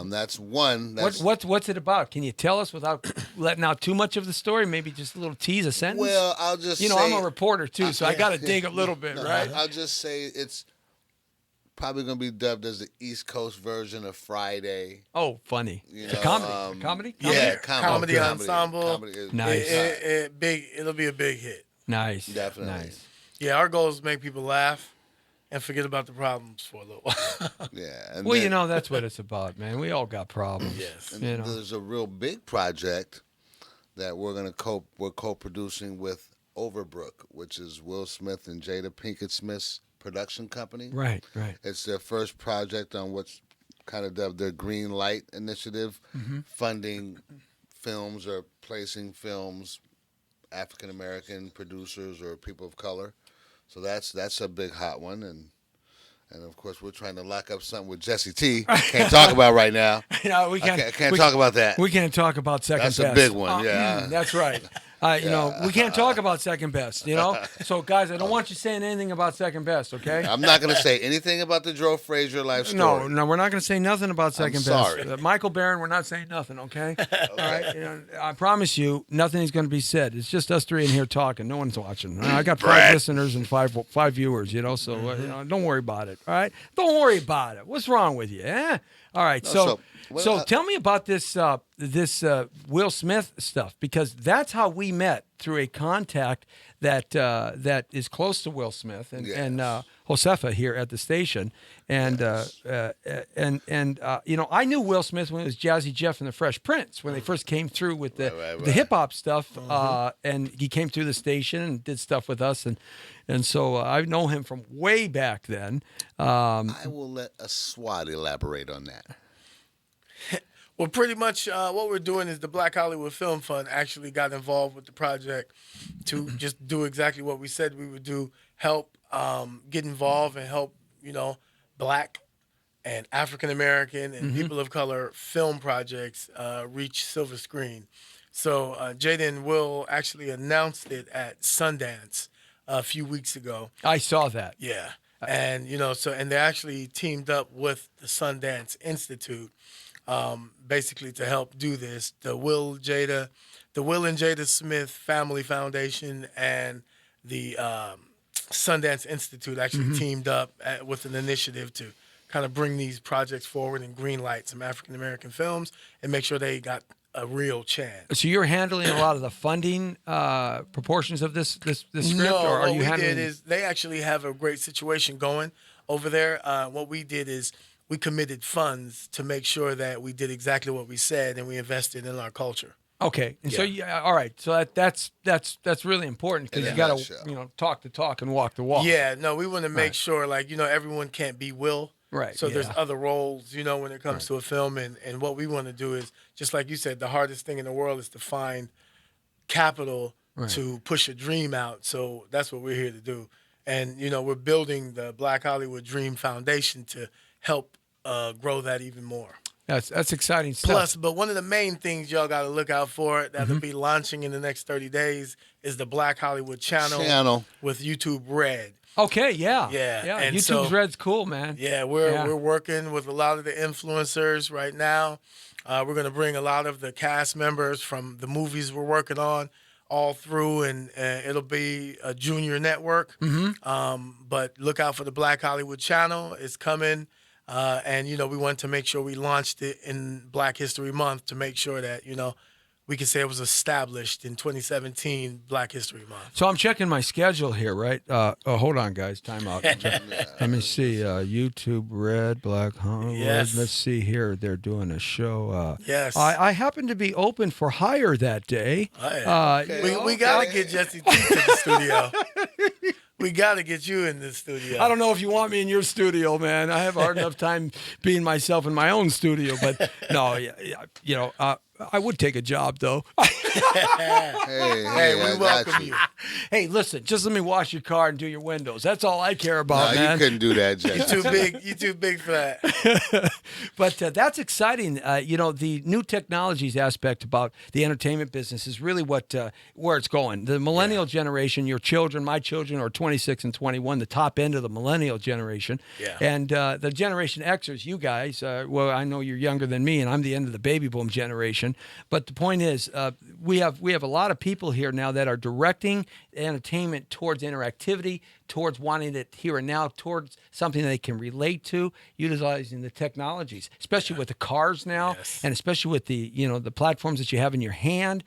That's one. What's it about? Can you tell us without letting out too much of the story? Maybe just a little tease, a sentence? Well, I'll just say, I'm a reporter, too, so I got to dig a little bit, right? I'll just say it's probably going to be dubbed as the East Coast version of Friday. Oh, funny. You know, Comedy? Yeah, comedy ensemble. Nice. It'll be a big hit. Nice. Definitely. Nice. Yeah, our goal is to make people laugh and forget about the problems for a little while. Yeah. And Well, then- that's what it's about, man. We all got problems. Yes. and you know. there's a real big project that we're co-producing with Overbrook, which is Will Smith and Jada Pinkett Smith's production company. Right. It's their first project on what's kind of dubbed their Green Light Initiative, funding films or placing films, African American producers or people of color. So that's a big hot one, and of course we're trying to lock up something with Jesse T. Can't talk about right now. We can't. I can't talk about that. We can't talk about second That's best. a big one, yeah. That's right. We can't talk about second best. So guys, I don't want you saying anything about second best. Okay. I'm not going to say anything about the Joe Frazier life story. No, we're not going to say nothing about second sorry. best. Michael Barron, we're not saying nothing, okay? All right? I promise you, nothing is going to be said. It's just us three in here talking. No one's watching. I got 5 listeners and five viewers, so don't worry about it, all right? Don't worry about it. What's wrong with you, eh? All right, so tell me about this Will Smith stuff, because that's how we met, through a contact that is close to Will Smith and Josefa here at the station, and I knew Will Smith when it was Jazzy Jeff and the Fresh Prince, when they first came through with the hip hop stuff, and he came through the station and did stuff with us, and so I know him from way back then. I will let a SWAT elaborate on that. Well, pretty much what we're doing is the Black Hollywood Film Fund actually got involved with the project to just do exactly what we said we would do, help get involved and help, Black and African American and people of color film projects reach silver screen. So Jada and Will actually announced it at Sundance a few weeks ago. I saw that. Yeah. And, and they actually teamed up with the Sundance Institute, basically to help do this. The Will and Jada Smith Family Foundation and the Sundance Institute actually teamed up with an initiative to kind of bring these projects forward and greenlight some African American films and make sure they got a real chance. So you're handling a lot of the funding proportions of this script, No, or are what you we handling? did is they actually have a great situation going over there. What we did is we committed funds to make sure that we did exactly what we said and we invested in our culture. Okay, and so all right, so that's really important, because you got to talk the talk and walk the walk. Yeah, no, we want to make sure everyone can't be Will. Right, So there's yeah. other roles, when it comes to a film. And what we want to do is, just like you said, the hardest thing in the world is to find capital to push a dream out. So that's what we're here to do. And, we're building the Black Hollywood Dream Foundation to help grow that even more. That's exciting stuff. Plus, but one of the main things y'all got to look out for that'll be launching in the next 30 days is the Black Hollywood channel with YouTube Red. Okay, yeah. And YouTube's Red's cool, man. Yeah, we're working with a lot of the influencers right now. We're going to bring a lot of the cast members from the movies we're working on all through, and it'll be a junior network. But look out for the Black Hollywood channel. It's coming. And, we want to make sure we launched it in Black History Month to make sure that, we can say it was established in 2017, Black History Month. So I'm checking my schedule here, right? Hold on, guys. Time out. Let me see. YouTube Red, Black Hollywood. Yes. Let's see here. They're doing a show. Yes. I happen to be open for hire that day. Oh, yeah. We got to get Jesse T to the studio. We got to get you in this studio. I don't know if you want me in your studio, man. I have a hard enough time being myself in my own studio, but no, I would take a job though. Hey, we welcome you. Hey, listen, just let me wash your car and do your windows. That's all I care about, No, man. you couldn't do that, Jesse. You too big for that. But that's exciting. The new technologies aspect about the entertainment business is really where it's going. The millennial generation, your children, my children, are 26 and 21, the top end of the millennial generation. Yeah. And the Generation Xers, you guys, well, I know you're younger than me, and I'm the end of the baby boom generation. But the point is, we have a lot of people here now that are directing entertainment towards interactivity, towards wanting it here and now, towards something they can relate to, utilizing the technologies, especially with the cars now, and especially with the the platforms that you have in your hand.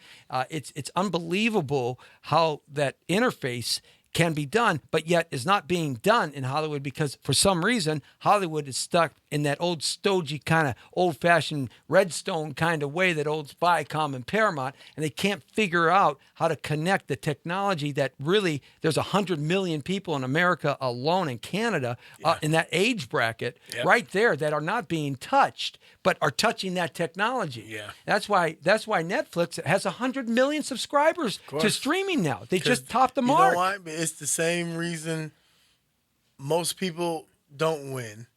It's unbelievable how that interface can be done, but yet is not being done in Hollywood because for some reason Hollywood is stuck in that old stodgy kind of old-fashioned Redstone kind of way that old Viacom and Paramount, and they can't figure out how to connect the technology that really there's 100 million people in America alone, in Canada, in that age bracket right there that are not being touched but are touching that technology. Yeah. That's why Netflix has 100 million subscribers to streaming now. They just topped the mark. You know why? It's the same reason most people don't win,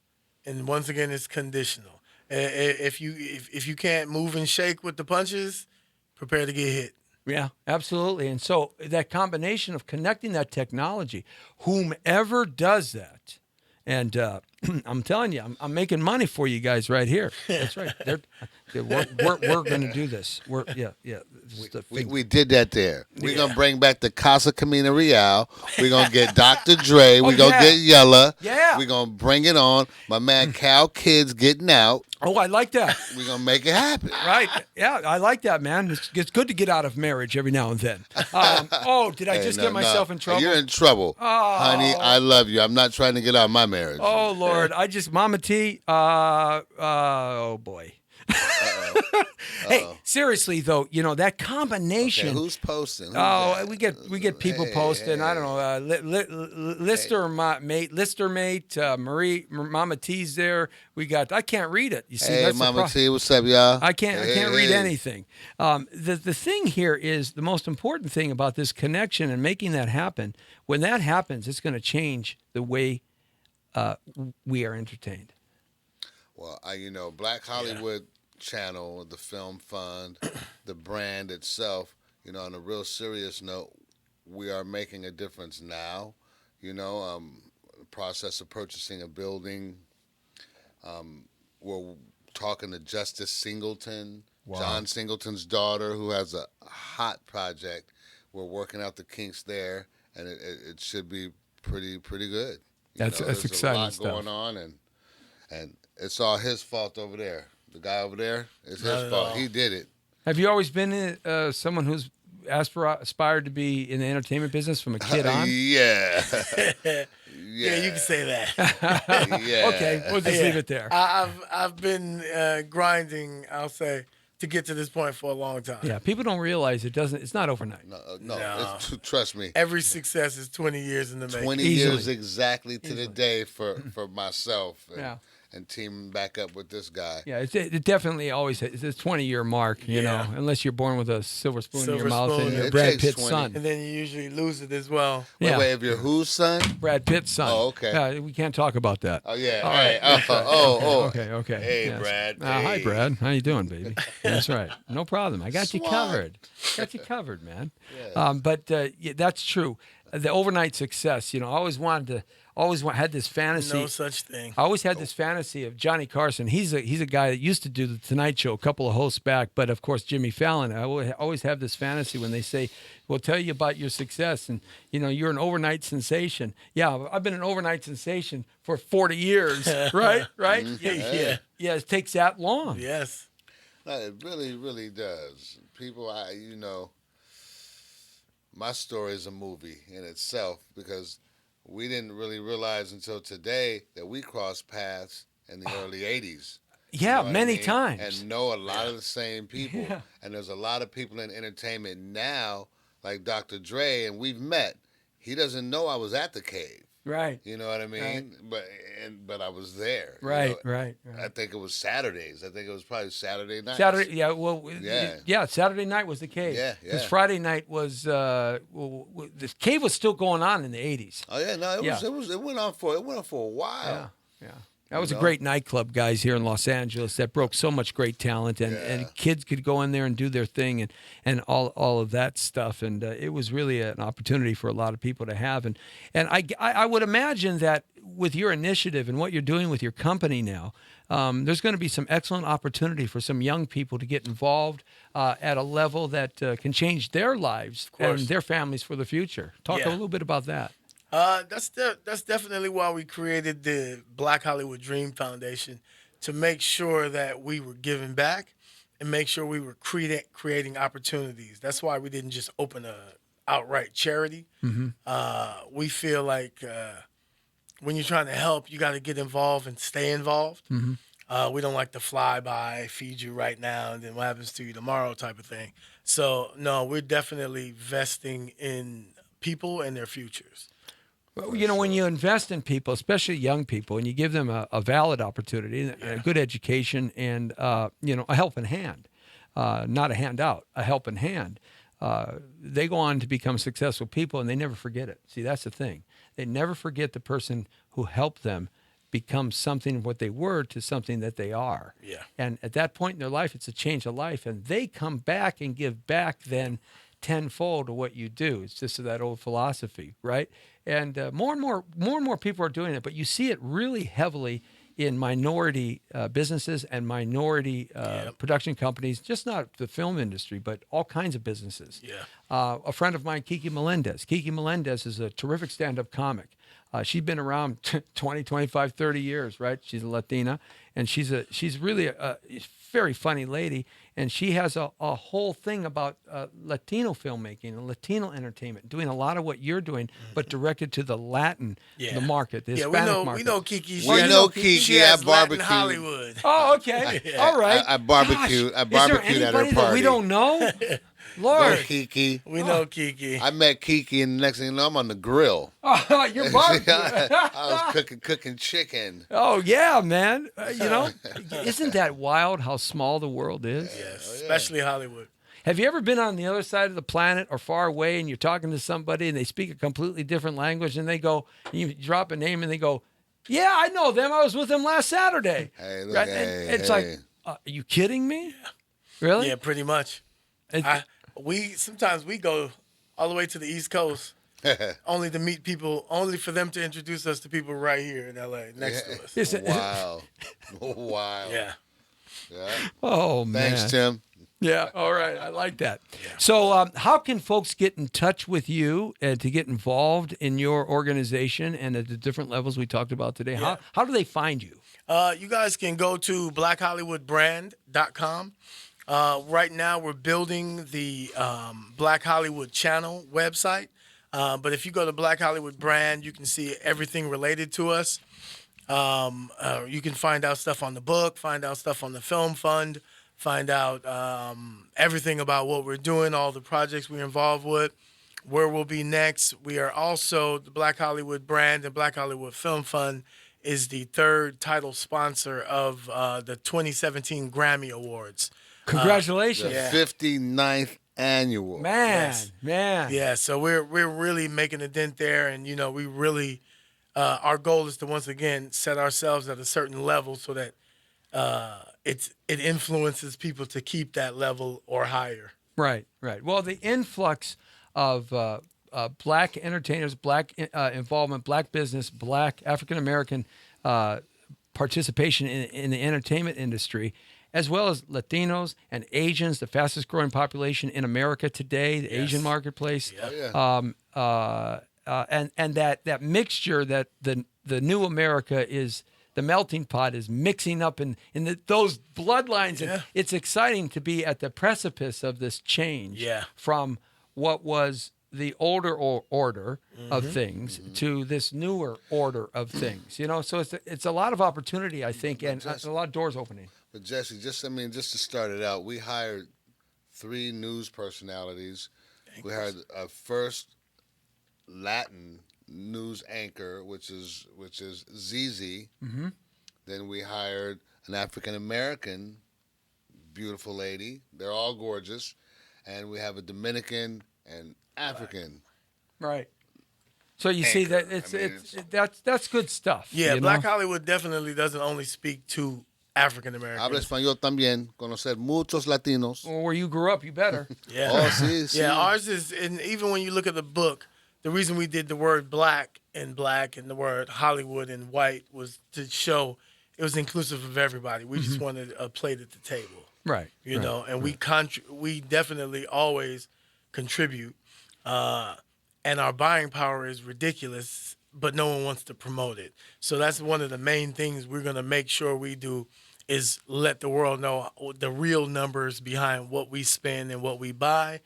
and once again, it's conditional. If you can't move and shake with the punches, prepare to get hit. Yeah, absolutely. And so that combination of connecting that technology, whomever does that, and I'm telling you, I'm making money for you guys right here. That's right. We're going to do this. We did that there. We're going to bring back the Casa Camina Real. We're going to get Dr. Dre. We're going to get Yella. Yeah. We're going to bring it on. My man Cal Kid's getting out. Oh, I like that. We're going to make it happen. Right. Yeah, I like that, man. It's good to get out of marriage every now and then. Did I get myself in trouble? You're in trouble. Oh. Honey, I love you. I'm not trying to get out of my marriage. Oh, Lord. Mama T, oh, boy. Hey, seriously though, that combination. Okay, who's posting? We get people posting. I don't know. Lister mate, Marie, Mama T's there. I can't read it. You see, hey, that's Mama T, what's up, y'all? I can't read anything. The thing here is the most important thing about this connection and making that happen. When that happens, it's going to change the way we are entertained. Well, Black Hollywood Channel, the Film Fund, the brand itself, on a real serious note, we are making a difference now. The process of purchasing a building. We're talking to Justice Singleton, John Singleton's daughter, who has a hot project. We're working out the kinks there, and it should be pretty good. That's exciting There's a lot stuff going on, and it's all his fault over there. The guy over there, it's his fault. He did it. Have you always been someone who's aspired to be in the entertainment business from a kid on? Yeah. Yeah, you can say that. Yeah. Okay, we'll just leave it there. I've been grinding, I'll say, to get to this point for a long time. Yeah, people don't realize it's not overnight. No. Trust me. Every success is 20 years in the making. 20 Easily. years exactly to the day for myself. and team back up with this guy. Yeah, it definitely always it's a 20-year mark, you know, unless you're born with a silver spoon in your mouth and you're It Brad takes Pitt's 20. son. And then you usually lose it as well. Wait, if you're whose son? Brad Pitt's son. Oh, okay. We can't talk about that. Oh, yeah. All Hey, right. Okay. Hey, Yes. Brad. Hi, Hey. Brad. How you doing, baby? That's right. No problem. I got you Swat. covered. Got you covered, man. Yeah. But yeah, that's true. The overnight success, you know, I had this fantasy. No such thing. I always had this fantasy of Johnny Carson. He's a guy that used to do the Tonight Show a couple of hosts back, but of course Jimmy Fallon. I always have this fantasy when they say, "We'll tell you about your success," and you know you're an overnight sensation. Yeah, I've been an overnight sensation for 40 years, right? Right? Yeah. Yeah. It takes that long. Yes. No, it really, really does. People, my story is a movie in itself because we didn't really realize until today that we crossed paths in the early 80s. Yeah, You know what I many mean? times. And know a lot of the same people. Yeah. And there's a lot of people in entertainment now, like Dr. Dre, and we've met. He doesn't know I was at the cave. Right. You know what I mean? But I was there. you Right. know? Right. I think it was Saturdays. I think it was probably Saturday night. Saturday, yeah, well, Yeah. Saturday night was the cave. Yeah, Because yeah. Friday night was the cave was still going on in the 80s. Oh yeah, no, Yeah. it went on for a while. Yeah, yeah. That was You a know? great nightclub, guys, here in Los Angeles that broke so much great talent, and kids could go in there and do their thing and all of that stuff, and it was really an opportunity for a lot of people to have, and I would imagine that with your initiative and what you're doing with your company now, there's going to be some excellent opportunity for some young people to get involved at a level that can change their lives and their families for the future. Talk a little bit about that. That's definitely why we created the Black Hollywood Dream Foundation, to make sure that we were giving back and make sure we were creating opportunities. That's why we didn't just open a outright charity. We feel like when you're trying to help, you got to get involved and stay involved. We don't like to fly by, feed you right now, and then what happens to you tomorrow type of thing. So, no, we're definitely vesting in people and their futures. Well, you know, when you invest in people, especially young people, and you give them a valid opportunity, and a good education, and you know, a helping hand, not a handout, a helping hand, they go on to become successful people, and they never forget it. See, that's the thing; they never forget the person who helped them become something of what they were to something that they are. Yeah. And at that point in their life, it's a change of life, and they come back and give back then tenfold to what you do. It's just that old philosophy, right? And more and more people are doing it, but you see it really heavily in minority businesses and minority production companies, just not the film industry, but all kinds of businesses. Yeah. A friend of mine, Kiki Melendez. Kiki Melendez is a terrific stand-up comic. She's been around 20, 25, 30 years, right? She's a Latina, and she's really a very funny lady, and she has a whole thing about Latino filmmaking and Latino entertainment, doing a lot of what you're doing, but directed to the Latin, the market, the Hispanic market. We know Kiki. We know Kiki. She has I Latin barbecued. Hollywood. Oh, okay. All right. I barbecued. Gosh, I barbecued is there at her anybody party. that we don't know? Go Lord. Kiki. We know Kiki. I met Kiki, and the next thing you know, I'm on the grill. Oh, you're barbecue. I was cooking chicken. Oh, yeah, man. You know, isn't that wild how small the world is? Yes, especially Hollywood. Have you ever been on the other side of the planet or far away and you're talking to somebody and they speak a completely different language and they go, you drop a name and they go, yeah, I know them. I was with them last Saturday. Hey, look, Right? hey, And it's hey. like, are you kidding me? Really? Yeah, pretty much. Sometimes we go all the way to the East Coast only to meet people, only for them to introduce us to people right here in LA next to us. Is it- Wow. Wow. Yeah. Yeah. Oh, man. Thanks, Tim. Yeah. All right. I like that. So how can folks get in touch with you to get involved in your organization and at the different levels we talked about today? Yeah. How do they find you? You guys can go to blackhollywoodbrand.com. Right now, we're building the Black Hollywood Channel website. But if you go to Black Hollywood Brand, you can see everything related to us. You can find out stuff on the book, find out stuff on the Film Fund, find out everything about what we're doing, all the projects we're involved with, where we'll be next. We are also, the Black Hollywood Brand and Black Hollywood Film Fund is the third title sponsor of the 2017 Grammy Awards. Congratulations. The 59th annual. Man, Yes. man. Yeah, so we're really making a dent there, and we really our goal is to once again set ourselves at a certain level so that it influences people to keep that level or higher. Right, right. Well, the influx of black entertainers, black involvement, black business, black African American participation in the entertainment industry, as well as Latinos and Asians, the fastest growing population in America today, the Asian marketplace. Oh, yeah. And that mixture that the new America is, the melting pot is mixing up in those bloodlines. And it's exciting to be at the precipice of this change from what was the older order of things to this newer order of things. So it's a lot of opportunity, I think, and a lot of doors opening. But Jesse, just to start it out, we hired 3 news personalities. We hired our first Latin news anchor, which is ZZ. Mm-hmm. Then we hired an African American beautiful lady. They're all gorgeous, and we have a Dominican and African. Right. So you see that that's good stuff. Yeah, you Black know? Hollywood definitely doesn't only speak to African Habla Americans. español también. Conocer muchos latinos. Well, where you grew up, you better. Yeah. Oh, sí, sí. Yeah, ours is, and even when you look at the book, the reason we did the word black and the word Hollywood and white was to show it was inclusive of everybody. We just wanted a plate at the table. Right. You know, and we definitely always contribute, and our buying power is ridiculous, but no one wants to promote it. So that's one of the main things we're going to make sure we do is let the world know the real numbers behind what we spend and what we buy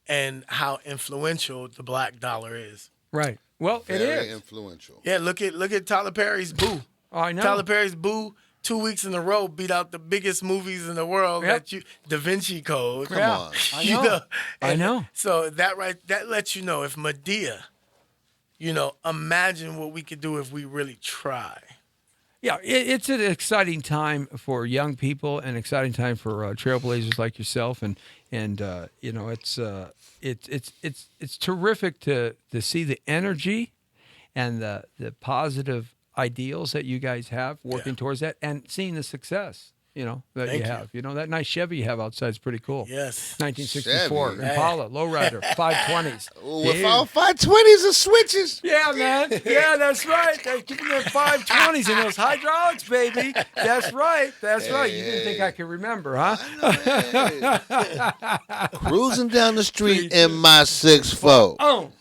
and how influential the black dollar is. Right. Well, Very it is. influential. Yeah, look at Tyler Perry's Boo. Oh, I know. Tyler Perry's Boo 2 weeks in a row beat out the biggest movies in the world. Yep. Da Vinci Code. Come on. I You know. I and know. So that lets you know if Medea, imagine what we could do if we really try. Yeah, it's an exciting time for young people, an exciting time for trailblazers like yourself, and it's terrific to see the energy and the positive ideals that you guys have working towards that, and seeing the success that Thank you have. That nice Chevy you have outside is pretty cool. Yes. 1964 Chevy. Impala lowrider 520s. With all 520s and switches. Yeah, man. Yeah, that's right. They're keeping their 520s and those hydraulics, baby. That's right. That's right. You didn't think I could remember, huh? Cruising down the street in my 6'4". Oh.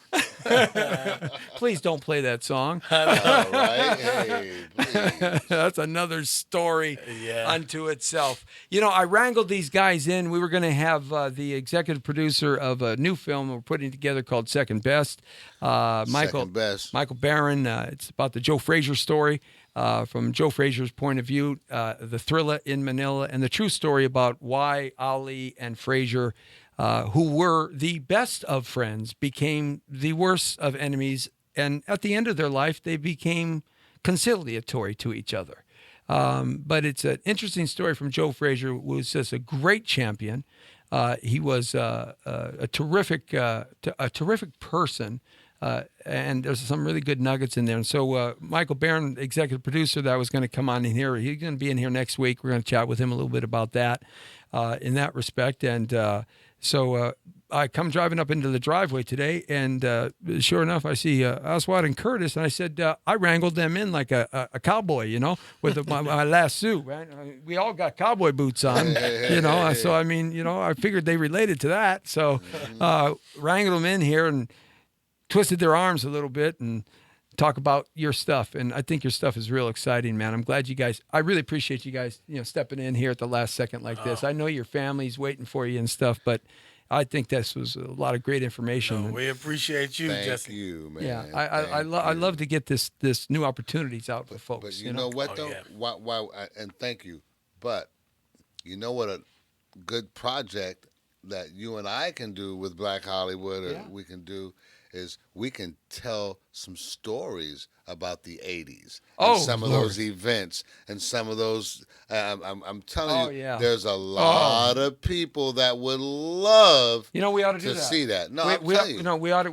Please don't play that song. All right. Hey, please. That's another story unto itself. I wrangled these guys in. We were going to have the executive producer of a new film we're putting together called Second Best. Michael Barron. It's about the Joe Frazier story. From Joe Frazier's point of view, the thriller in Manila, and the true story about why Ali and Frazier, who were the best of friends, became the worst of enemies. And at the end of their life, they became conciliatory to each other. But it's an interesting story from Joe Frazier, who was just a great champion. He was a terrific person. And there's some really good nuggets in there. And so Michael Barron, executive producer that was going to come on in here, he's going to be in here next week. We're going to chat with him a little bit about that in that respect. And so I come driving up into the driveway today, and sure enough, I see Oswald and Curtis, and I said, I wrangled them in like a cowboy, with my last suit. Right? We all got cowboy boots on, So, I figured they related to that. So wrangled them in here and twisted their arms a little bit and talk about your stuff. And I think your stuff is real exciting, man. I'm glad I really appreciate you guys, stepping in here at the last second like this. I know your family's waiting for you and stuff, but I think this was a lot of great information. We appreciate you, Thank Jesse. you, man. Yeah, I love to get this new opportunities out for folks. But you know what, though? yeah. Why, and thank you. But you know what a good project that you and I can do with Black Hollywood, or we can do, is we can tell some stories about the 80s Oh, and some of Lord. those events and some of those. I'm telling you, yeah. there's a lot of people that would love You know, we ought to do to that. see that. No, I'm we telling ought, you. no, we ought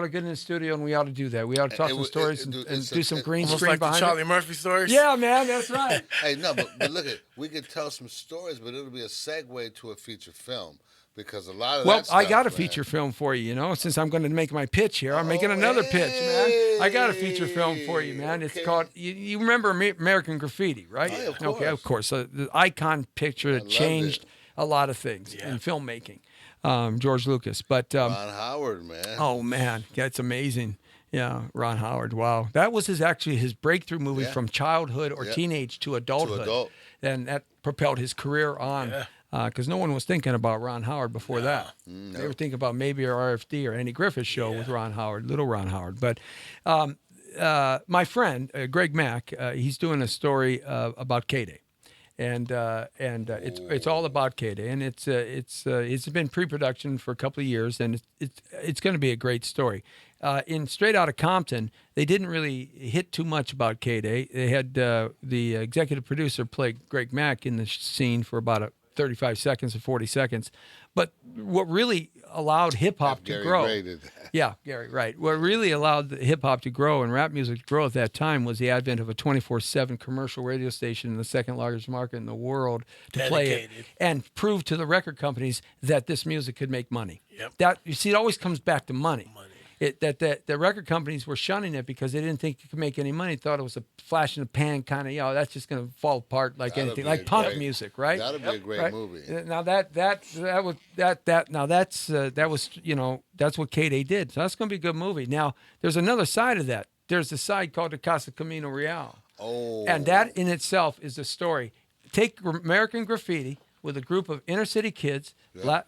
to get in the studio and we ought to do that. We ought to talk some stories and do some green Almost screen like the behind Charlie it. Murphy stories. Yeah, man, that's right. Hey, no, but look we could tell some stories, but it'll be a segue to a feature film because a lot of Well, that stuff, I got a man, feature film for you. You know, since I'm going to make my pitch here, I'm making another pitch, man. I got a feature film for you, man. It's Okay. called. You remember American Graffiti, right? Oh, yeah, of Okay, course. of course. So the icon picture that loved changed it. a lot of things in filmmaking. George Lucas, but Ron Howard, man. oh man, that's amazing. Yeah, Ron Howard. Wow, that was actually his breakthrough movie Yeah. from childhood or teenage to adulthood. adult. And that propelled his career on. Because no one was thinking about Ron Howard before that. They were thinking about maybe a RFD or Andy Griffith show with Ron Howard, little Ron Howard. But my friend Greg Mack, he's doing a story about K-Day. And it's all about K-Day, and it's been pre-production for a couple of years, and it's going to be a great story. In Straight Outta Compton, they didn't really hit too much about K-Day. They had the executive producer play Greg Mack in the scene for about 35 seconds or 40 seconds. But what really allowed hip-hop to Gary grow... Gray did that. Yeah, Gary, right. What really allowed the hip-hop to grow and rap music to grow at that time was the advent of a 24/7 commercial radio station in the second largest market in the world to play it Dedicated. and prove to the record companies that this music could make money. Yep. That, you see, it always comes back to money. That the record companies were shunning it because they didn't think it could make any money. Thought it was a flash in the pan kind of, that's just going to fall apart like That'll anything, be like a punk great- music, right? That'll be a great Right? movie. Now that was that's what K-Day did. So that's going to be a good movie. Now there's another side of that. There's a side called the Casa Camino Real, Oh, and that in itself is a story. Take American Graffiti with a group of inner city kids,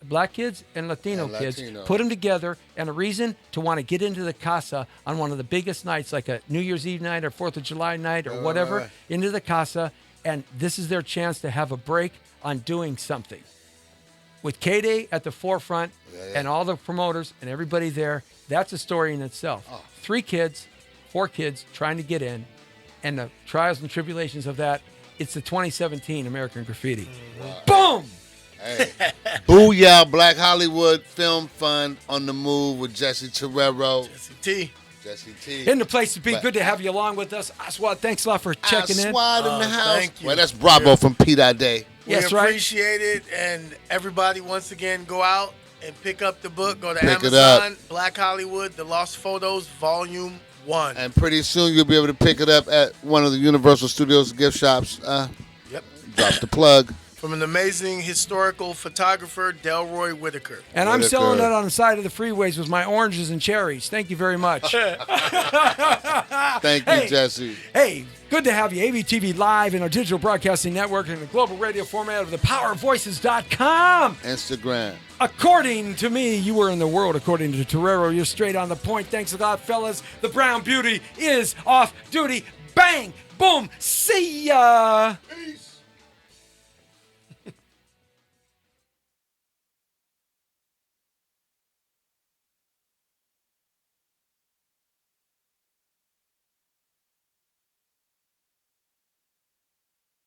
black kids and Latino And kids, Latino. put them together, and a reason to want to get into the casa on one of the biggest nights, like a New Year's Eve night or 4th of July night or whatever, right. into the casa, and this is their chance to have a break on doing something. With K-Day at the forefront and all the promoters and everybody there, that's a story in itself. 4 kids trying to get in, and the trials and tribulations of that. It's the 2017 American Graffiti. Boom! hey. Booyah, Black Hollywood Film Fund on the move with Jesse Terrero. Jesse T. In the place to be. Good to have you along with us. Aswad, thanks a lot for checking in. Aswad in the house. thank you. Well, that's Bravo from Pete Day. Yes, we right. appreciate it, and everybody, once again, go out and pick up the book. Go to Pick it up. Amazon, Black Hollywood, The Lost Photos, Volume 1. And pretty soon you'll be able to pick it up at one of the Universal Studios gift shops. Yep. Drop the plug. From an amazing historical photographer, Delroy Whitaker. And I'm Whitaker. selling it on the side of the freeways with my oranges and cherries. Thank you very much. Thank you, Hey. Jesse. Hey, good to have you. AVTV Live in our digital broadcasting network and the global radio format of thepowervoices.com. Instagram. According to me, you were in the world. According to Terrero, you're straight on the point. Thanks a lot, fellas. The Brown Beauty is off duty. Bang! Boom! See ya! Peace.